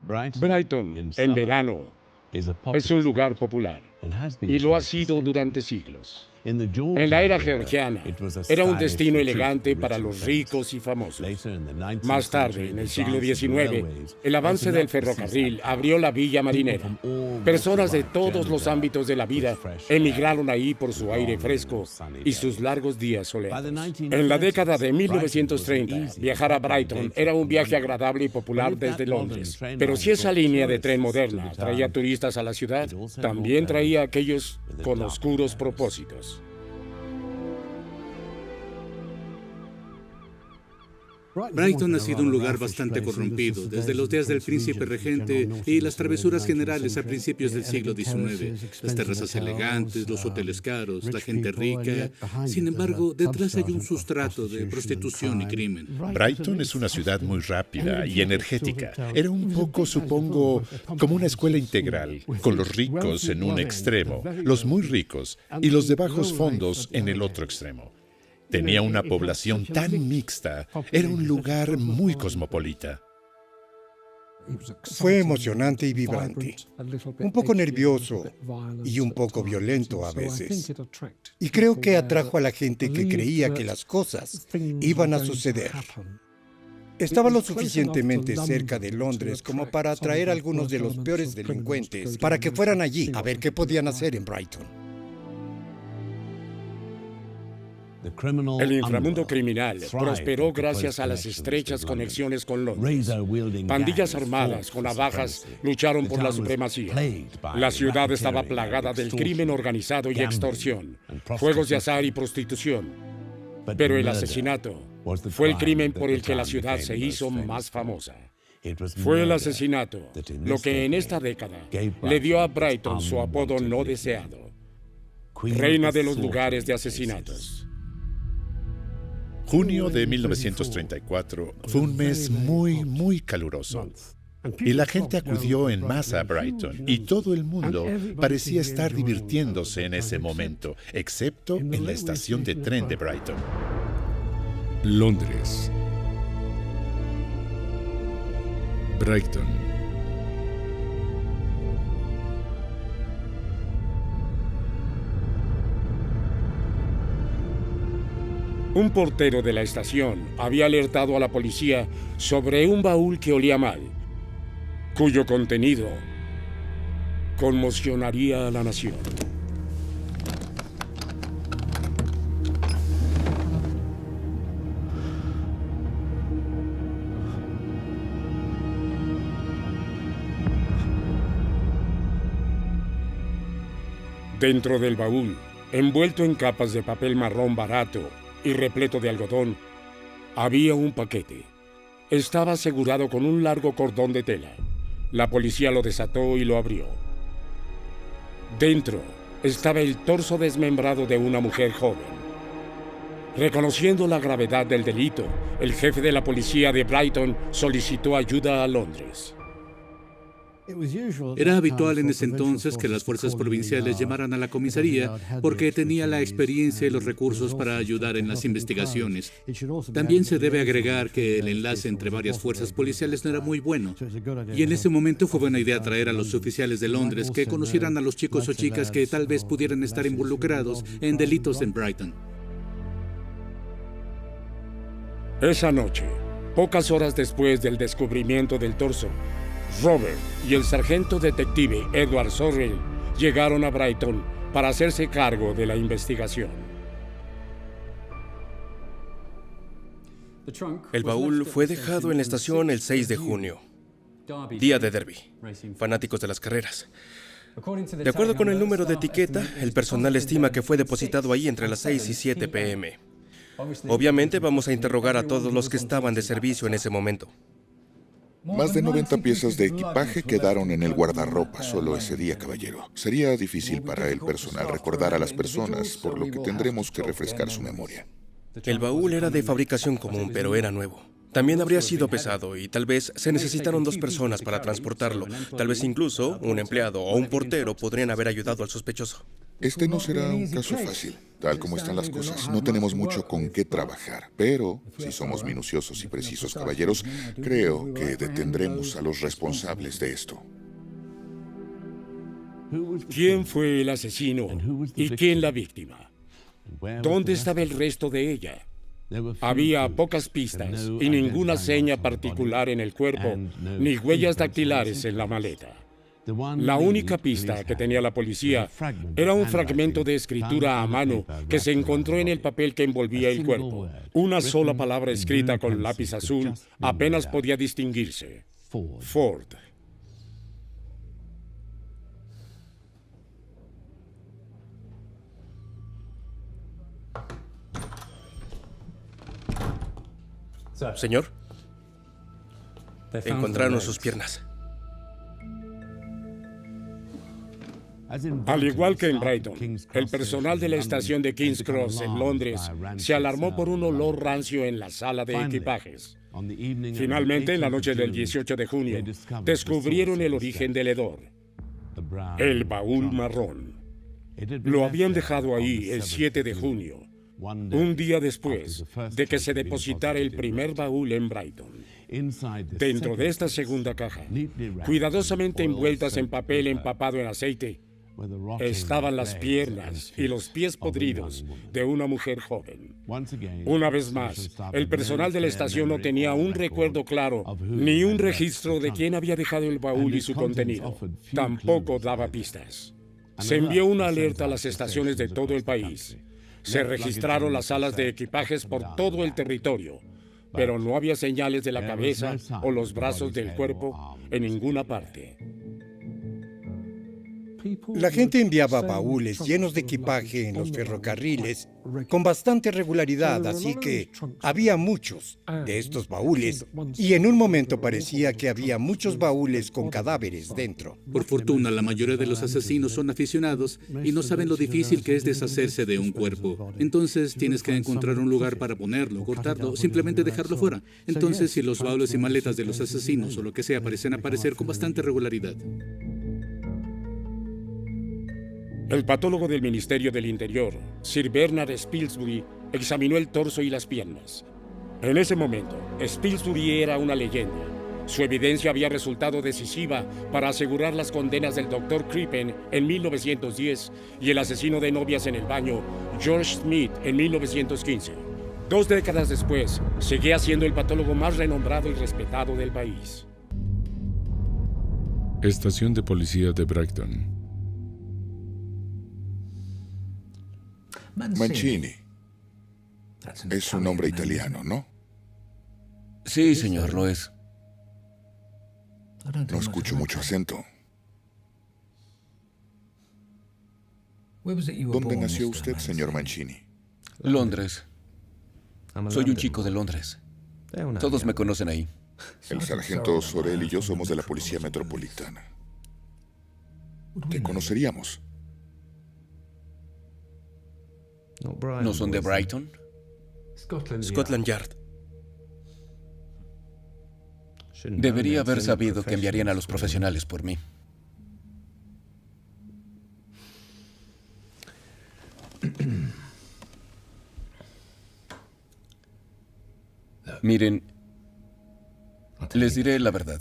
Brighton, en verano, es un lugar popular y lo ha sido durante siglos. En la era georgiana, era un destino elegante para los ricos y famosos. Más tarde, en el siglo XIX, el avance del ferrocarril abrió la villa marinera. Personas de todos los ámbitos de la vida emigraron ahí por su aire fresco y sus largos días soleados. En la década de 1930, viajar a Brighton era un viaje agradable y popular desde Londres. Pero si esa línea de tren moderna traía turistas a la ciudad, también traía a aquellos con oscuros propósitos. Brighton ha sido un lugar bastante corrompido desde los días del príncipe regente y las travesuras generales a principios del siglo XIX. Las terrazas elegantes, los hoteles caros, la gente rica. Sin embargo, detrás hay un sustrato de prostitución y crimen. Brighton es una ciudad muy rápida y energética. Era un poco, supongo, como una escuela integral, con los ricos en un extremo, los muy ricos y los de bajos fondos en el otro extremo. Tenía una población tan mixta, era un lugar muy cosmopolita. Fue emocionante y vibrante, un poco nervioso y un poco violento a veces. Y creo que atrajo a la gente que creía que las cosas iban a suceder. Estaba lo suficientemente cerca de Londres como para atraer a algunos de los peores delincuentes para que fueran allí a ver qué podían hacer en Brighton. El inframundo criminal prosperó gracias a las estrechas conexiones con Londres. Pandillas armadas con navajas lucharon por la supremacía. La ciudad estaba plagada del crimen organizado y extorsión, juegos de azar y prostitución. Pero el asesinato fue el crimen por el que la ciudad se hizo más famosa. Fue el asesinato lo que en esta década le dio a Brighton su apodo no deseado: Reina de los lugares de asesinatos. Junio de 1934 fue un mes muy caluroso. Y la gente acudió en masa a Brighton, y todo el mundo parecía estar divirtiéndose en ese momento, excepto en la estación de tren de Brighton. Londres. Brighton. Un portero de la estación había alertado a la policía sobre un baúl que olía mal, cuyo contenido conmocionaría a la nación. Dentro del baúl, envuelto en capas de papel marrón barato y repleto de algodón, había un paquete. Estaba asegurado con un largo cordón de tela. La policía lo desató y lo abrió. Dentro estaba el torso desmembrado de una mujer joven. Reconociendo la gravedad del delito, el jefe de la policía de Brighton solicitó ayuda a Londres. Era habitual en ese entonces que las fuerzas provinciales llamaran a la comisaría porque tenía la experiencia y los recursos para ayudar en las investigaciones. También se debe agregar que el enlace entre varias fuerzas policiales no era muy bueno. Y en ese momento fue buena idea traer a los oficiales de Londres que conocieran a los chicos o chicas que tal vez pudieran estar involucrados en delitos en Brighton. Esa noche, pocas horas después del descubrimiento del torso, Robert y el sargento detective Edward Sorrell llegaron a Brighton para hacerse cargo de la investigación. El baúl fue dejado en la estación el 6 de junio, día de Derby, fanáticos de las carreras. De acuerdo con el número de etiqueta, el personal estima que fue depositado ahí entre las 6 y 7 p.m. Obviamente vamos a interrogar a todos los que estaban de servicio en ese momento. Más de 90 piezas de equipaje quedaron en el guardarropa solo ese día, caballero. Sería difícil para el personal recordar a las personas, por lo que tendremos que refrescar su memoria. El baúl era de fabricación común, pero era nuevo. También habría sido pesado y tal vez se necesitaron 2 personas para transportarlo. Tal vez incluso un empleado o un portero podrían haber ayudado al sospechoso. Este no será un caso fácil. Tal como están las cosas, no tenemos mucho con qué trabajar. Pero, si somos minuciosos y precisos, caballeros, creo que detendremos a los responsables de esto. ¿Quién fue el asesino y quién la víctima? ¿Dónde estaba el resto de ella? Había pocas pistas y ninguna seña particular en el cuerpo, ni huellas dactilares en la maleta. La única pista que tenía la policía era un fragmento de escritura a mano que se encontró en el papel que envolvía el cuerpo. Una sola palabra escrita con lápiz azul apenas podía distinguirse. Ford. Señor, encontraron sus piernas. Al igual que en Brighton, el personal de la estación de King's Cross en Londres se alarmó por un olor rancio en la sala de equipajes. Finalmente, en la noche del 18 de junio, descubrieron el origen del hedor: el baúl marrón. Lo habían dejado ahí el 7 de junio, un día después de que se depositara el primer baúl en Brighton. Dentro de esta segunda caja, cuidadosamente envueltas en papel empapado en aceite, estaban las piernas y los pies podridos de una mujer joven. Una vez más, el personal de la estación no tenía un recuerdo claro ni un registro de quién había dejado el baúl y su contenido. Tampoco daba pistas. Se envió una alerta a las estaciones de todo el país. Se registraron las salas de equipajes por todo el territorio, pero no había señales de la cabeza o los brazos del cuerpo en ninguna parte. La gente enviaba baúles llenos de equipaje en los ferrocarriles con bastante regularidad, así que había muchos de estos baúles y en un momento parecía que había muchos baúles con cadáveres dentro. Por fortuna, la mayoría de los asesinos son aficionados y no saben lo difícil que es deshacerse de un cuerpo. Entonces tienes que encontrar un lugar para ponerlo, cortarlo, simplemente dejarlo fuera. Entonces, si los baúles y maletas de los asesinos o lo que sea parecen aparecer con bastante regularidad. El patólogo del Ministerio del Interior, Sir Bernard Spilsbury, examinó el torso y las piernas. En ese momento, Spilsbury era una leyenda. Su evidencia había resultado decisiva para asegurar las condenas del Dr. Crippen en 1910 y el asesino de novias en el baño, George Smith, en 1915. 2 décadas después, seguía siendo el patólogo más renombrado y respetado del país. Estación de policía de Brighton. Mancini. Es un nombre italiano, ¿no? Sí, señor, lo es. No escucho mucho acento. ¿Dónde nació usted, señor Mancini? Londres. Soy un chico de Londres. Todos me conocen ahí. El sargento Sorel y yo somos de la Policía Metropolitana. Te conoceríamos. ¿No son de Brighton? Scotland Yard. Debería haber sabido que enviarían a los profesionales por mí. Miren, les diré la verdad.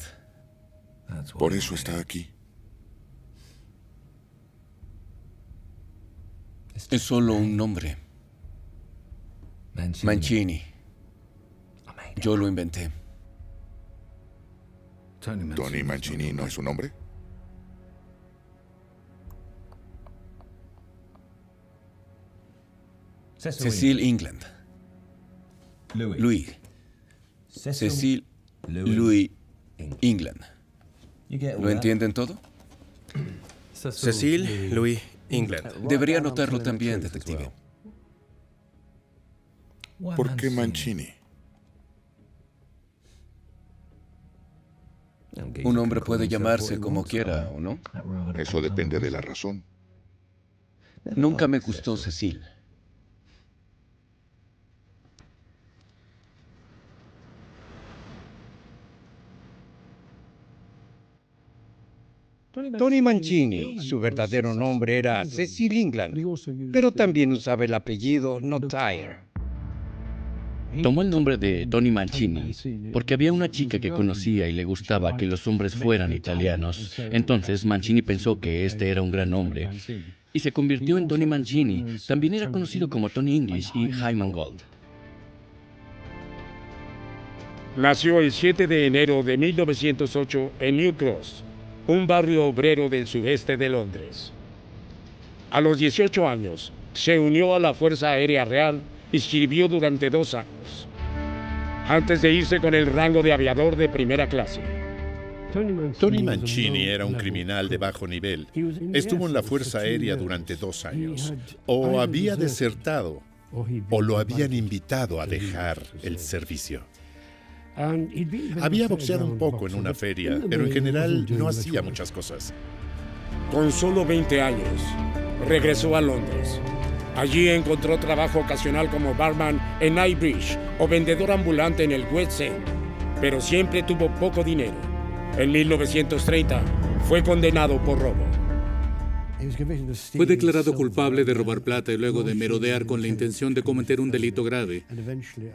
Por eso está aquí. Es solo un nombre. Mancini. Yo lo inventé. ¿Tony Mancini no es su nombre? Cecil England. Louis. Cecil Louis England. ¿Lo entienden todo? Cecil Louis England. Debería notarlo también, detective. ¿Por qué Mancini? Un hombre puede llamarse como quiera, ¿o no? Eso depende de la razón. Nunca me gustó Cecil. Tony Mancini, su verdadero nombre era Cecil England, pero también usaba el apellido Notire. Tomó el nombre de Tony Mancini porque había una chica que conocía y le gustaba que los hombres fueran italianos. Entonces Mancini pensó que este era un gran nombre y se convirtió en Tony Mancini. También era conocido como Tony English y Hyman Gold. Nació el 7 de enero de 1908 en New Cross, un barrio obrero del sudeste de Londres. A los 18 años, se unió a la Fuerza Aérea Real y sirvió durante 2 años, antes de irse con el rango de aviador de primera clase. Tony Mancini era un criminal de bajo nivel. Estuvo en la Fuerza Aérea durante 2 años. O había desertado, o lo habían invitado a dejar el servicio. Había boxeado un poco en una feria, pero en general no hacía muchas cosas. Con solo 20 años, regresó a Londres. Allí encontró trabajo ocasional como barman en Knightsbridge o vendedor ambulante en el West End, pero siempre tuvo poco dinero. En 1930 fue condenado por robo. Fue declarado culpable de robar plata y luego de merodear con la intención de cometer un delito grave.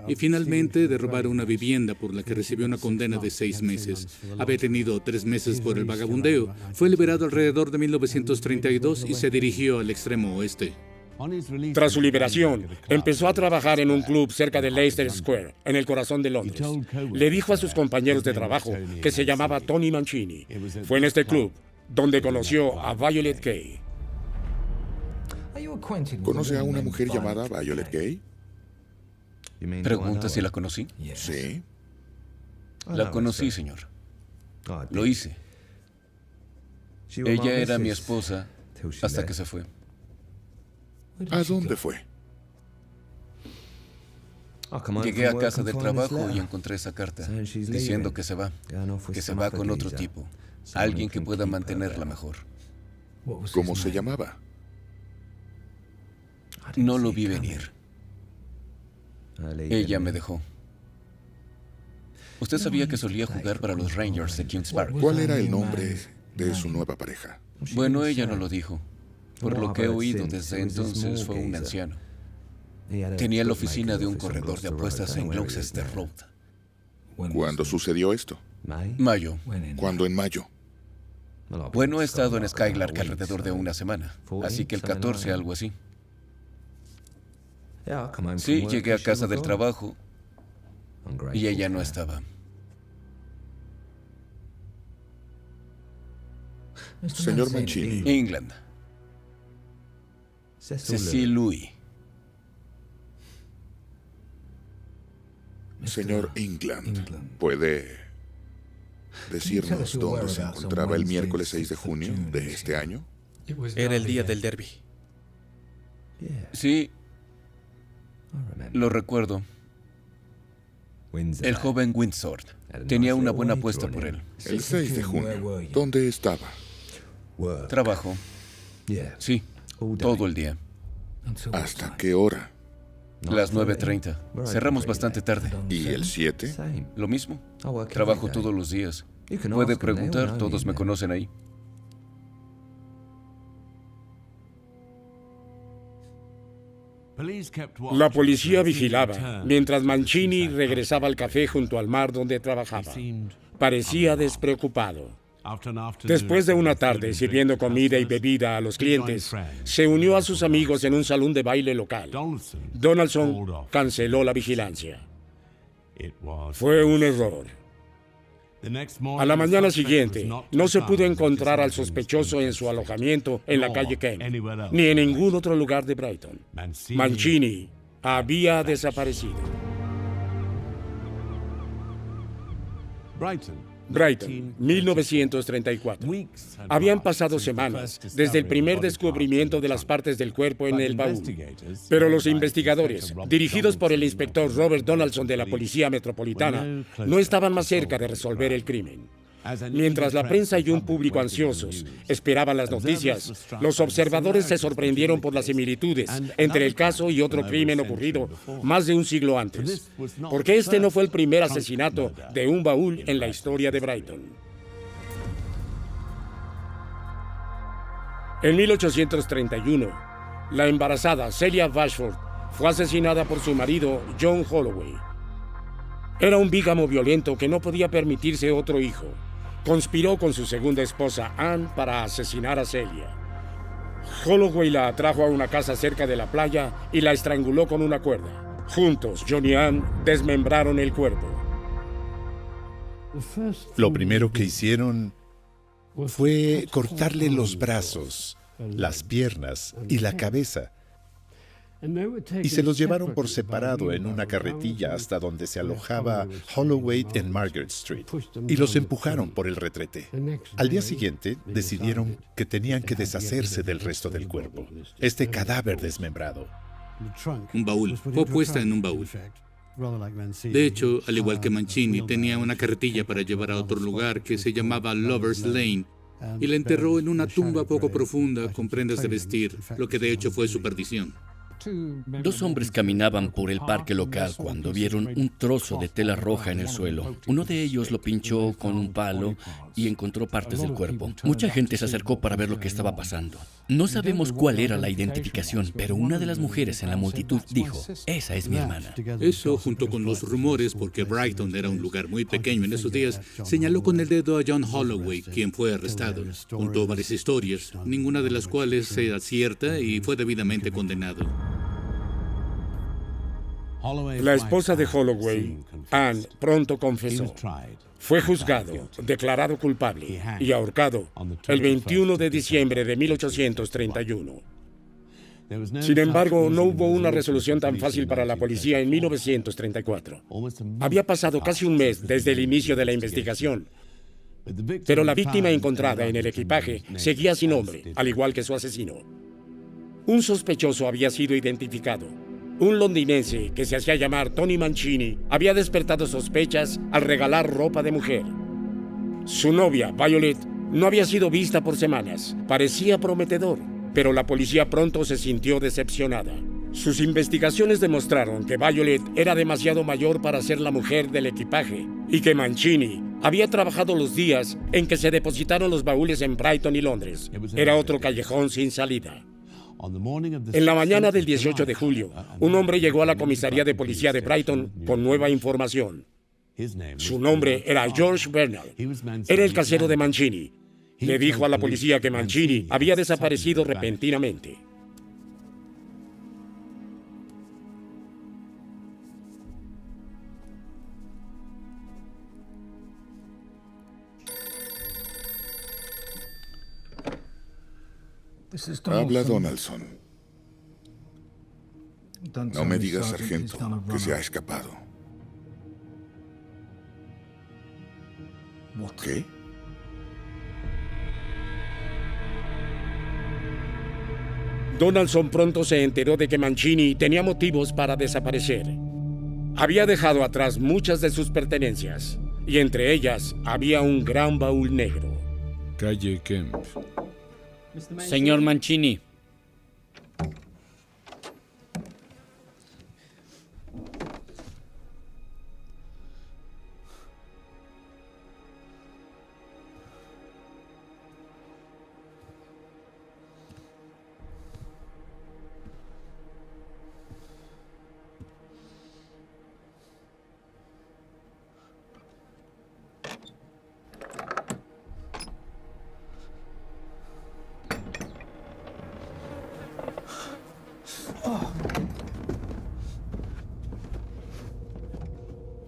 Y finalmente de robar una vivienda por la que recibió una condena de 6 meses. Había tenido 3 meses por el vagabundeo. Fue liberado alrededor de 1932 y se dirigió al extremo oeste. Tras su liberación, empezó a trabajar en un club cerca de Leicester Square, en el corazón de Londres. Le dijo a sus compañeros de trabajo que se llamaba Tony Mancini. Fue en este club donde conoció a Violet Gay. ¿Conoce a una mujer llamada Violet Gay? Pregunta si la conocí. Sí. La conocí, señor. Lo hice. Ella era mi esposa hasta que se fue. ¿A dónde fue? Llegué a casa del trabajo y encontré esa carta diciendo que se va con otro tipo, alguien que pueda mantenerla mejor. ¿Cómo se llamaba? No lo vi venir. Ella me dejó. Usted sabía que solía jugar para los Rangers de Kings Park. ¿Cuál era el nombre de su nueva pareja? Bueno, ella no lo dijo. Por lo que he oído desde entonces, fue un anciano. Tenía la oficina de un corredor de apuestas en Gloucester Road. ¿Cuándo sucedió esto? Mayo. ¿Cuándo en mayo? Bueno, he estado en Skylark alrededor de una semana, así que el 14, algo así. Sí, llegué a casa del trabajo y ella no estaba. Señor Mancini. England. Cecil Louis. Señor England, ¿puede decirnos dónde se encontraba el miércoles 6 de junio de este año? Era el día del derby. Sí, lo recuerdo. El joven Windsor. Tenía una buena apuesta por él. El 6 de junio. ¿Dónde estaba? Trabajo. Sí, todo el día. ¿Hasta qué hora? Las 9:30. Cerramos bastante tarde. ¿Y el 7? Lo mismo. Trabajo todos los días. Puede preguntar, todos me conocen ahí. La policía vigilaba mientras Mancini regresaba al café junto al mar donde trabajaba. Parecía despreocupado. Después de una tarde sirviendo comida y bebida a los clientes, se unió a sus amigos en un salón de baile local. Donaldson canceló la vigilancia. Fue un error. A la mañana siguiente, no se pudo encontrar al sospechoso en su alojamiento en la calle Kent, ni en ningún otro lugar de Brighton. Mancini había desaparecido. Brighton, 1934. Habían pasado semanas desde el primer descubrimiento de las partes del cuerpo en el baúl. Pero los investigadores, dirigidos por el inspector Robert Donaldson de la Policía Metropolitana, no estaban más cerca de resolver el crimen. Mientras la prensa y un público ansiosos esperaban las noticias, los observadores se sorprendieron por las similitudes entre el caso y otro crimen ocurrido más de un siglo antes. Porque este no fue el primer asesinato de un baúl en la historia de Brighton. En 1831, la embarazada Celia Bashford fue asesinada por su marido John Holloway. Era un bígamo violento que no podía permitirse otro hijo. Conspiró con su segunda esposa, Anne, para asesinar a Celia. Holloway la atrajo a una casa cerca de la playa y la estranguló con una cuerda. Juntos, John y Anne desmembraron el cuerpo. Lo primero que hicieron fue cortarle los brazos, las piernas y la cabeza. Y se los llevaron por separado en una carretilla hasta donde se alojaba Holloway en Margaret Street y los empujaron por el retrete. Al día siguiente decidieron que tenían que deshacerse del resto del cuerpo, este cadáver desmembrado. Un baúl. Fue puesta en un baúl. De hecho, al igual que Mancini, tenía una carretilla para llevar a otro lugar que se llamaba Lover's Lane y la enterró en una tumba poco profunda con prendas de vestir, lo que de hecho fue su perdición. Dos hombres caminaban por el parque local cuando vieron un trozo de tela roja en el suelo. Uno de ellos lo pinchó con un palo y encontró partes del cuerpo. Mucha gente se acercó para ver lo que estaba pasando. No sabemos cuál era la identificación, pero una de las mujeres en la multitud dijo, esa es mi hermana. Eso, junto con los rumores, porque Brighton era un lugar muy pequeño en esos días, señaló con el dedo a John Holloway, quien fue arrestado. Contó varias historias, ninguna de las cuales sea cierta y fue debidamente condenado. La esposa de Holloway, Anne, pronto confesó. Fue juzgado, declarado culpable y ahorcado el 21 de diciembre de 1831. Sin embargo, no hubo una resolución tan fácil para la policía en 1934. Había pasado casi un mes desde el inicio de la investigación, pero la víctima encontrada en el equipaje seguía sin nombre, al igual que su asesino. Un sospechoso había sido identificado. Un londinense que se hacía llamar Tony Mancini había despertado sospechas al regalar ropa de mujer. Su novia, Violet, no había sido vista por semanas. Parecía prometedor, pero la policía pronto se sintió decepcionada. Sus investigaciones demostraron que Violet era demasiado mayor para ser la mujer del equipaje y que Mancini había trabajado los días en que se depositaron los baúles en Brighton y Londres. Era otro callejón sin salida. En la mañana del 18 de julio, un hombre llegó a la comisaría de policía de Brighton con nueva información. Su nombre era George Bernal. Era el casero de Mancini. Le dijo a la policía que Mancini había desaparecido repentinamente. Habla Donaldson. No me digas, sargento, que se ha escapado. ¿Qué? Donaldson pronto se enteró de que Mancini tenía motivos para desaparecer. Había dejado atrás muchas de sus pertenencias, y entre ellas había un gran baúl negro. Calle Kemp. Señor Mancini.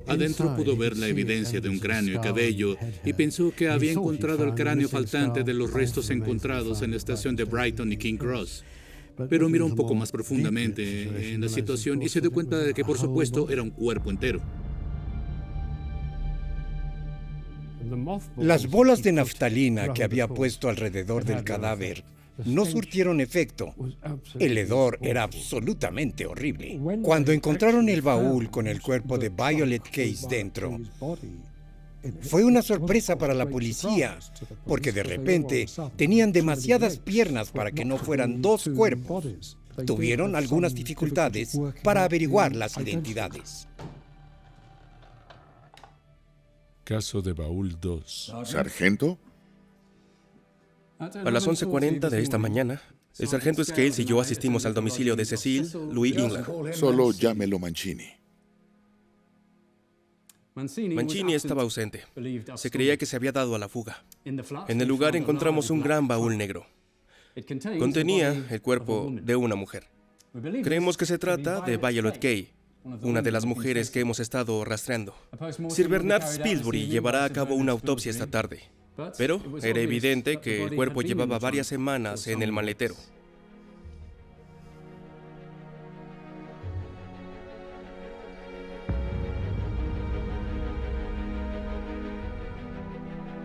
Adentro pudo ver la evidencia de un cráneo y cabello y pensó que había encontrado el cráneo faltante de los restos encontrados en la estación de Brighton y King Cross. Pero miró un poco más profundamente en la situación y se dio cuenta de que, por supuesto, era un cuerpo entero. Las bolas de naftalina que había puesto alrededor del cadáver no surtieron efecto. El hedor era absolutamente horrible. Cuando encontraron el baúl con el cuerpo de Violet Case dentro, fue una sorpresa para la policía, porque de repente tenían demasiadas piernas para que no fueran dos cuerpos. Tuvieron algunas dificultades para averiguar las identidades. Caso de Baúl 2. ¿Sargento? A las 11:40 de esta mañana, el sargento Scales y yo asistimos al domicilio de Cecil Louis England. Solo llámelo Mancini. Mancini estaba ausente. Se creía que se había dado a la fuga. En el lugar encontramos un gran baúl negro. Contenía el cuerpo de una mujer. Creemos que se trata de Violet Kay, una de las mujeres que hemos estado rastreando. Sir Bernard Spilsbury llevará a cabo una autopsia esta tarde, pero era evidente que el cuerpo llevaba varias semanas en el maletero.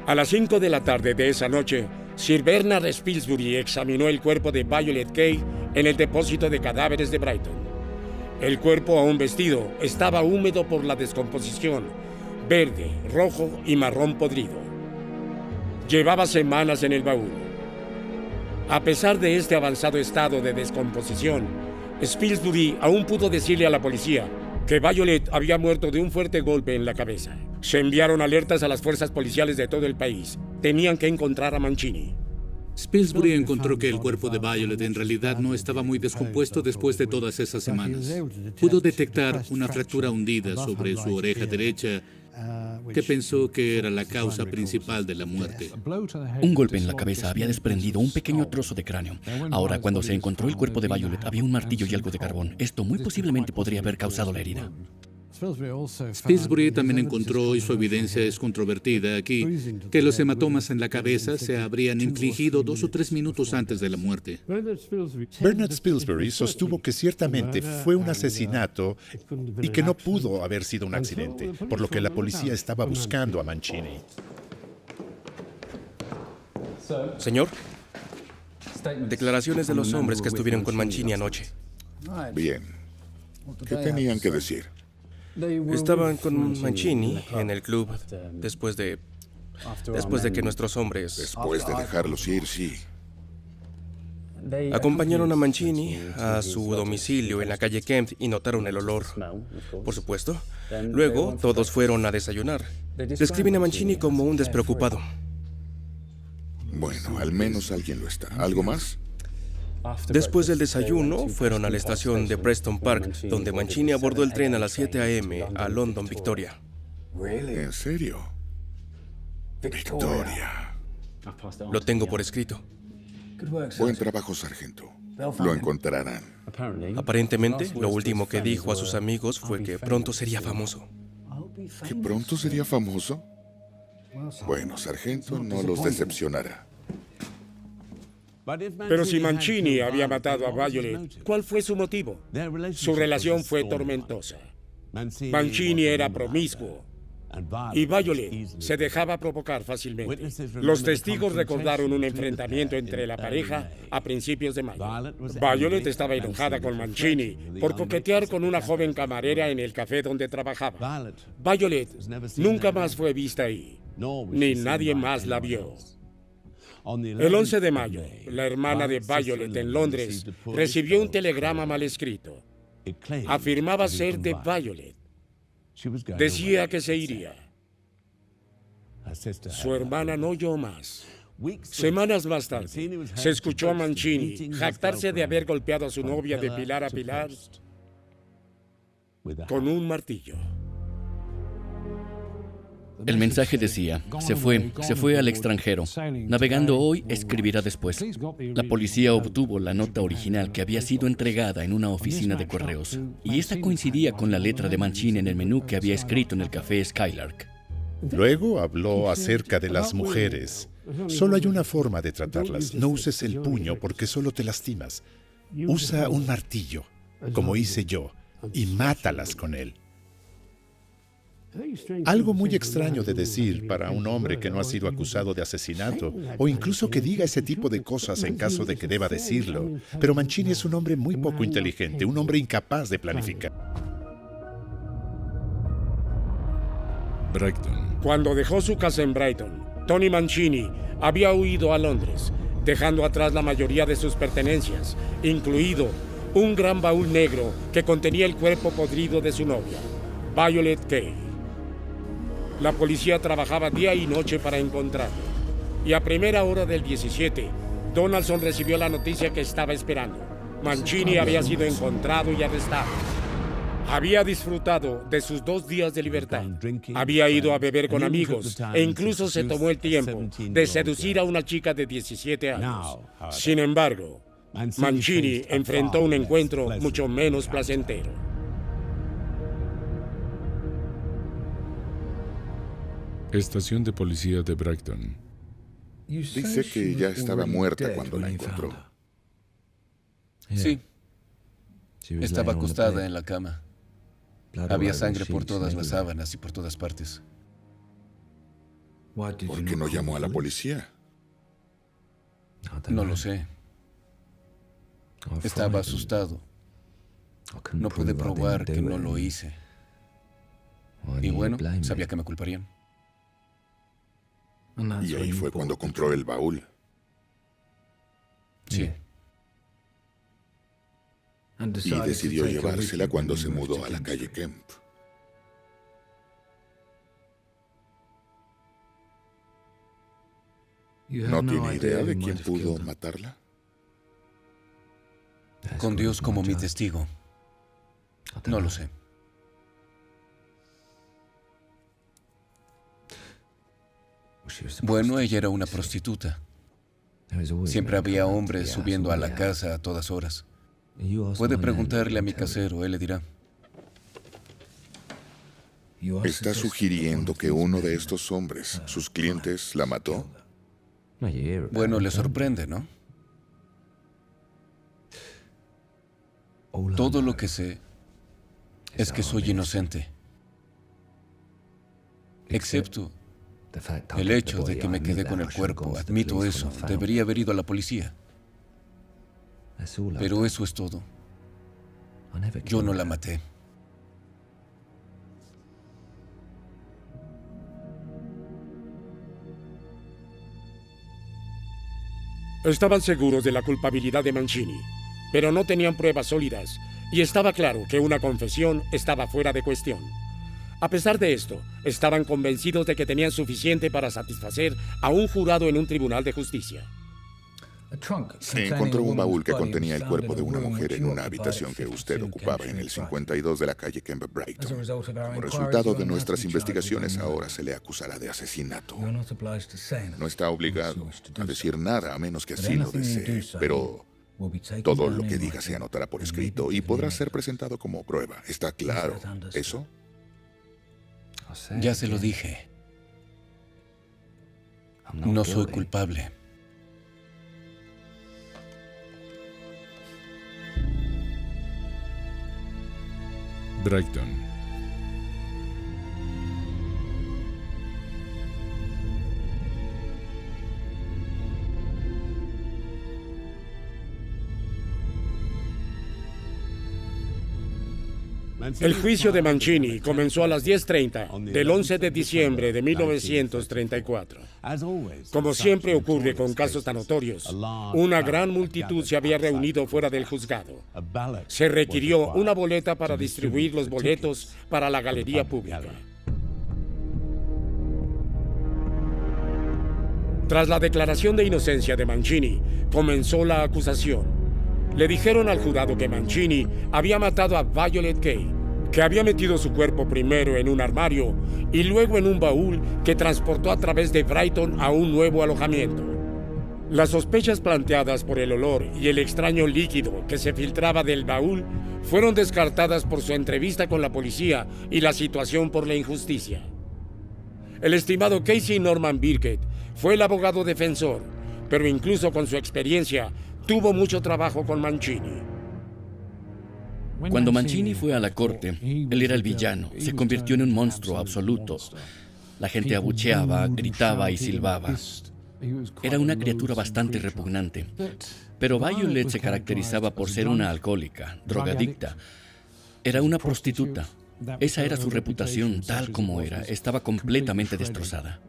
A las 5 de la tarde de esa noche, Sir Bernard Spilsbury examinó el cuerpo de Violet Kay en el depósito de cadáveres de Brighton. El cuerpo aún vestido estaba húmedo por la descomposición, verde, rojo y marrón podrido. Llevaba semanas en el baúl. A pesar de este avanzado estado de descomposición, Spilsbury aún pudo decirle a la policía que Violet había muerto de un fuerte golpe en la cabeza. Se enviaron alertas a las fuerzas policiales de todo el país. Tenían que encontrar a Mancini. Spilsbury encontró que el cuerpo de Violet en realidad no estaba muy descompuesto después de todas esas semanas. Pudo detectar una fractura hundida sobre su oreja derecha, que pensó que era la causa principal de la muerte. Un golpe en la cabeza había desprendido un pequeño trozo de cráneo. Ahora, cuando se encontró el cuerpo de Violet, había un martillo y algo de carbón. Esto muy posiblemente podría haber causado la herida. Spilsbury también encontró, y su evidencia es controvertida aquí, que los hematomas en la cabeza se habrían infligido 2 o 3 minutos antes de la muerte. Bernard Spilsbury sostuvo que ciertamente fue un asesinato y que no pudo haber sido un accidente, por lo que la policía estaba buscando a Mancini. Señor, declaraciones de los hombres que estuvieron con Mancini anoche. Bien. ¿Qué tenían que decir? Estaban con Mancini en el club después de que nuestros hombres... Después de dejarlos ir, sí. Acompañaron a Mancini a su domicilio en la calle Kent y notaron el olor, por supuesto. Luego, todos fueron a desayunar. Describen a Mancini como un despreocupado. Bueno, al menos alguien lo está. ¿Algo más? Después del desayuno, fueron a la estación de Preston Park, donde Mancini abordó el tren a las 7 a.m. a London Victoria. ¿En serio? Victoria. Lo tengo por escrito. Buen trabajo, sargento. Lo encontrarán. Aparentemente, lo último que dijo a sus amigos fue que pronto sería famoso. ¿Que pronto sería famoso? Bueno, sargento, no los decepcionará. Pero si Mancini había matado a Violet, ¿cuál fue su motivo? Su relación fue tormentosa. Mancini era promiscuo y Violet se dejaba provocar fácilmente. Los testigos recordaron un enfrentamiento entre la pareja a principios de mayo. Violet estaba enojada con Mancini por coquetear con una joven camarera en el café donde trabajaba. Violet nunca más fue vista ahí, ni nadie más la vio. El 11 de mayo, la hermana de Violet en Londres recibió un telegrama mal escrito. Afirmaba ser de Violet. Decía que se iría. Su hermana no oyó más. Semanas más tarde, se escuchó a Mancini jactarse de haber golpeado a su novia de pilar a pilar con un martillo. El mensaje decía, se fue al extranjero. Navegando hoy, escribirá después. La policía obtuvo la nota original que había sido entregada en una oficina de correos. Y esta coincidía con la letra de Mancini en el menú que había escrito en el café Skylark. Luego habló acerca de las mujeres. Solo hay una forma de tratarlas. No uses el puño porque solo te lastimas. Usa un martillo, como hice yo, y mátalas con él. Algo muy extraño de decir para un hombre que no ha sido acusado de asesinato, o incluso que diga ese tipo de cosas en caso de que deba decirlo. Pero Mancini es un hombre muy poco inteligente, un hombre incapaz de planificar. Brighton. Cuando dejó su casa en Brighton, Tony Mancini había huido a Londres, dejando atrás la mayoría de sus pertenencias, incluido un gran baúl negro que contenía el cuerpo podrido de su novia, Violet Kay. La policía trabajaba día y noche para encontrarlo. Y a primera hora del 17, Donaldson recibió la noticia que estaba esperando. Mancini había sido encontrado y arrestado. Había disfrutado de sus 2 días de libertad. Había ido a beber con amigos e incluso se tomó el tiempo de seducir a una chica de 17 años. Sin embargo, Mancini enfrentó un encuentro mucho menos placentero. Estación de policía de Brighton. Dice que ya estaba muerta cuando la encontró. Sí. Estaba acostada en la cama. Había sangre por todas las sábanas y por todas partes. ¿Por qué no llamó a la policía? No lo sé. Estaba asustado. No pude probar que no lo hice. Y bueno, sabía que me culparían. Y ahí fue cuando compró el baúl. Sí. Y decidió llevársela cuando se mudó a la calle Kemp. ¿No tiene idea de quién pudo matarla? Con Dios como mi testigo. No lo sé. Bueno, ella era una prostituta. Siempre había hombres subiendo a la casa a todas horas. Puede preguntarle a mi casero, él le dirá. ¿Está sugiriendo que uno de estos hombres, sus clientes, la mató? Bueno, le sorprende, ¿no? Todo lo que sé es que soy inocente. Excepto el hecho de que me quedé con el cuerpo. Admito eso. Debería haber ido a la policía. Pero eso es todo. Yo no la maté. Estaban seguros de la culpabilidad de Mancini, pero no tenían pruebas sólidas y estaba claro que una confesión estaba fuera de cuestión. A pesar de esto, estaban convencidos de que tenían suficiente para satisfacer a un jurado en un tribunal de justicia. Se encontró un baúl que contenía el cuerpo de una mujer en una habitación que usted ocupaba en el 52 de la calle Kemp Brighton. Como resultado de nuestras investigaciones, ahora se le acusará de asesinato. No está obligado a decir nada a menos que así lo desee, pero todo lo que diga se anotará por escrito y podrá ser presentado como prueba. ¿Está claro eso? Ya se lo dije. No soy culpable. Brighton. El juicio de Mancini comenzó a las 10:30 del 11 de diciembre de 1934. Como siempre ocurre con casos tan notorios, una gran multitud se había reunido fuera del juzgado. Se requirió una boleta para distribuir los boletos para la galería pública. Tras la declaración de inocencia de Mancini, comenzó la acusación. Le dijeron al jurado que Mancini había matado a Violet Kay, que había metido su cuerpo primero en un armario y luego en un baúl que transportó a través de Brighton a un nuevo alojamiento. Las sospechas planteadas por el olor y el extraño líquido que se filtraba del baúl fueron descartadas por su entrevista con la policía y la situación por la injusticia. El estimado Casey Norman Birkett fue el abogado defensor, pero incluso con su experiencia, tuvo mucho trabajo con Mancini. Cuando Mancini fue a la corte, él era el villano, se convirtió en un monstruo absoluto. La gente abucheaba, gritaba y silbaba. Era una criatura bastante repugnante. Pero Violet se caracterizaba por ser una alcohólica, drogadicta. Era una prostituta. Esa era su reputación tal como era. Estaba completamente destrozada.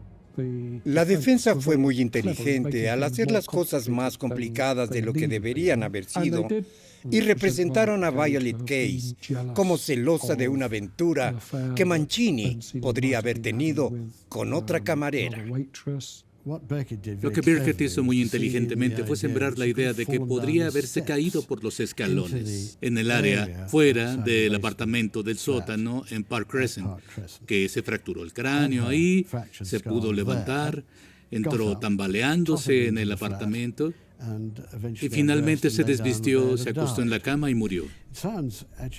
La defensa fue muy inteligente al hacer las cosas más complicadas de lo que deberían haber sido y representaron a Violet Case como celosa de una aventura que Mancini podría haber tenido con otra camarera. Lo que Birkett hizo muy inteligentemente fue sembrar la idea de que podría haberse caído por los escalones en el área fuera del apartamento del sótano en Park Crescent, que se fracturó el cráneo ahí, se pudo levantar, entró tambaleándose en el apartamento y finalmente se desvistió, se acostó en la cama y murió.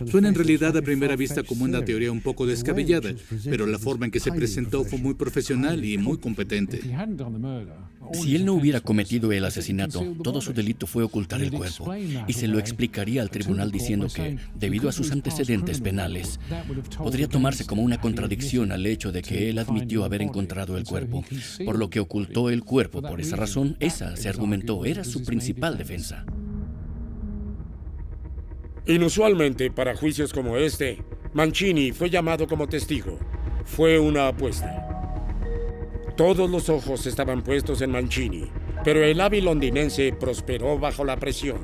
Suena en realidad a primera vista como una teoría un poco descabellada, pero la forma en que se presentó fue muy profesional y muy competente. Si él no hubiera cometido el asesinato, todo su delito fue ocultar el cuerpo, y se lo explicaría al tribunal diciendo que, debido a sus antecedentes penales, podría tomarse como una contradicción al hecho de que él admitió haber encontrado el cuerpo, por lo que ocultó el cuerpo. Por esa razón, esa, se argumentó, era su principal defensa. Inusualmente, para juicios como este, Mancini fue llamado como testigo. Fue una apuesta. Todos los ojos estaban puestos en Mancini, pero el hábil londinense prosperó bajo la presión.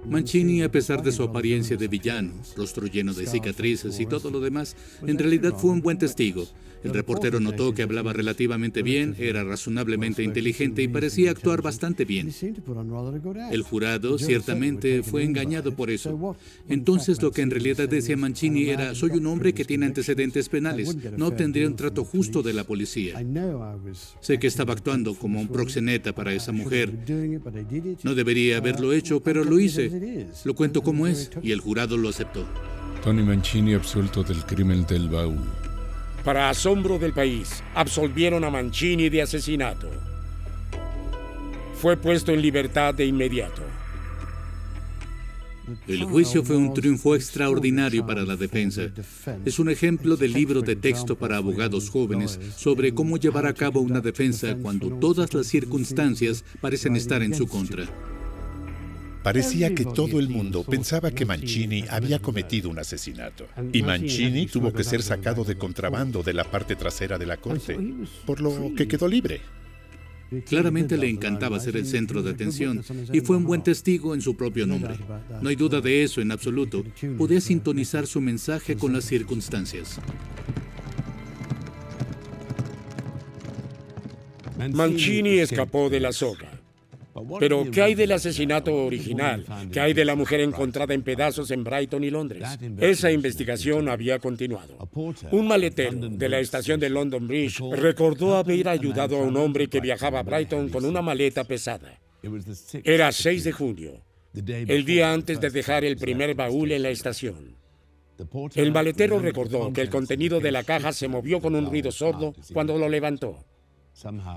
Mancini, a pesar de su apariencia de villano, rostro lleno de cicatrices y todo lo demás, en realidad fue un buen testigo. El reportero notó que hablaba relativamente bien, era razonablemente inteligente y parecía actuar bastante bien. El jurado ciertamente fue engañado por eso. Entonces lo que en realidad decía Mancini era: soy un hombre que tiene antecedentes penales, no obtendría un trato justo de la policía. Sé que estaba actuando como un proxeneta para esa mujer. No debería haberlo hecho, pero lo hice. Lo cuento como es, y el jurado lo aceptó. Tony Mancini absuelto del crimen del baúl. Para asombro del país, absolvieron a Mancini de asesinato. Fue puesto en libertad de inmediato. El juicio fue un triunfo extraordinario para la defensa. Es un ejemplo de libro de texto para abogados jóvenes sobre cómo llevar a cabo una defensa cuando todas las circunstancias parecen estar en su contra. Parecía que todo el mundo pensaba que Mancini había cometido un asesinato. Y Mancini tuvo que ser sacado de contrabando de la parte trasera de la corte, por lo que quedó libre. Claramente le encantaba ser el centro de atención y fue un buen testigo en su propio nombre. No hay duda de eso en absoluto. Podía sintonizar su mensaje con las circunstancias. Mancini escapó de la soga. Pero, ¿qué hay del asesinato original? ¿Qué hay de la mujer encontrada en pedazos en Brighton y Londres? Esa investigación había continuado. Un maletero de la estación de London Bridge recordó haber ayudado a un hombre que viajaba a Brighton con una maleta pesada. Era 6 de junio, el día antes de dejar el primer baúl en la estación. El maletero recordó que el contenido de la caja se movió con un ruido sordo cuando lo levantó.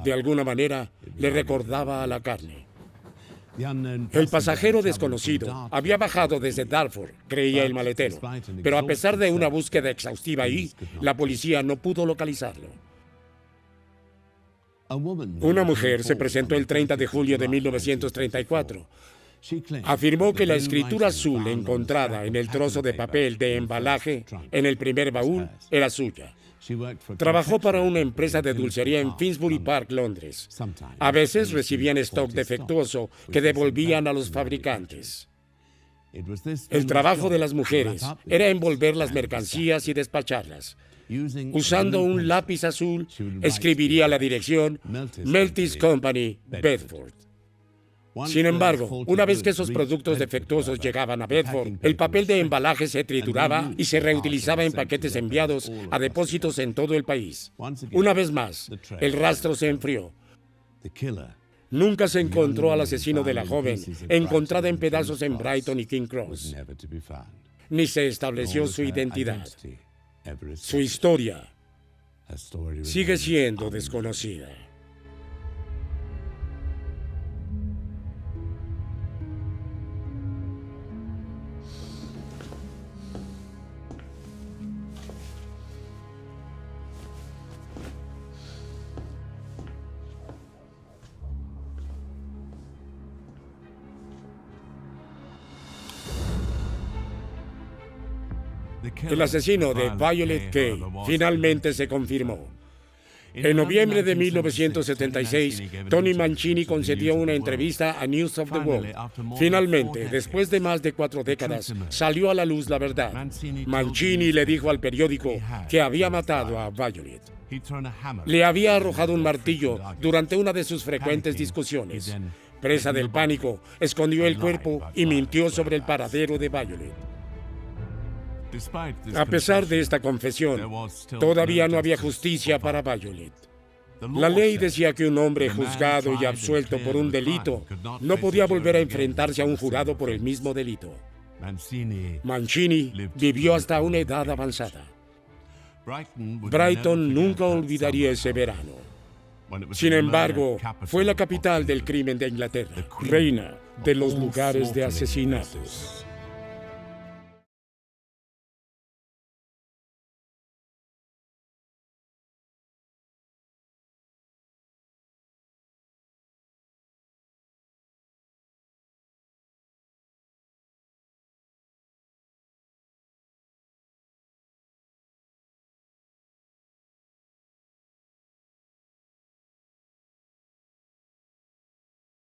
De alguna manera, le recordaba a la carne. El pasajero desconocido había bajado desde Dartford, creía el maletero, pero a pesar de una búsqueda exhaustiva ahí, la policía no pudo localizarlo. Una mujer se presentó el 30 de julio de 1934. Afirmó que la escritura azul encontrada en el trozo de papel de embalaje en el primer baúl era suya. Trabajó para una empresa de dulcería en Finsbury Park, Londres. A veces recibían stock defectuoso que devolvían a los fabricantes. El trabajo de las mujeres era envolver las mercancías y despacharlas. Usando un lápiz azul, escribiría la dirección Meltis Company, Bedford. Sin embargo, una vez que esos productos defectuosos llegaban a Bedford, el papel de embalaje se trituraba y se reutilizaba en paquetes enviados a depósitos en todo el país. Una vez más, el rastro se enfrió. Nunca se encontró al asesino de la joven, encontrada en pedazos en Brighton y King Cross. Ni se estableció su identidad. Su historia sigue siendo desconocida. El asesino de Violet Kay finalmente se confirmó. En noviembre de 1976, Tony Mancini concedió una entrevista a News of the World. Finalmente, después de más de 4 décadas, salió a la luz la verdad. Mancini le dijo al periódico que había matado a Violet. Le había arrojado un martillo durante una de sus frecuentes discusiones. Presa del pánico, escondió el cuerpo y mintió sobre el paradero de Violet. A pesar de esta confesión, todavía no había justicia para Violet. La ley decía que un hombre juzgado y absuelto por un delito no podía volver a enfrentarse a un jurado por el mismo delito. Mancini vivió hasta una edad avanzada. Brighton nunca olvidaría ese verano. Sin embargo, fue la capital del crimen de Inglaterra, reina de los lugares de asesinatos.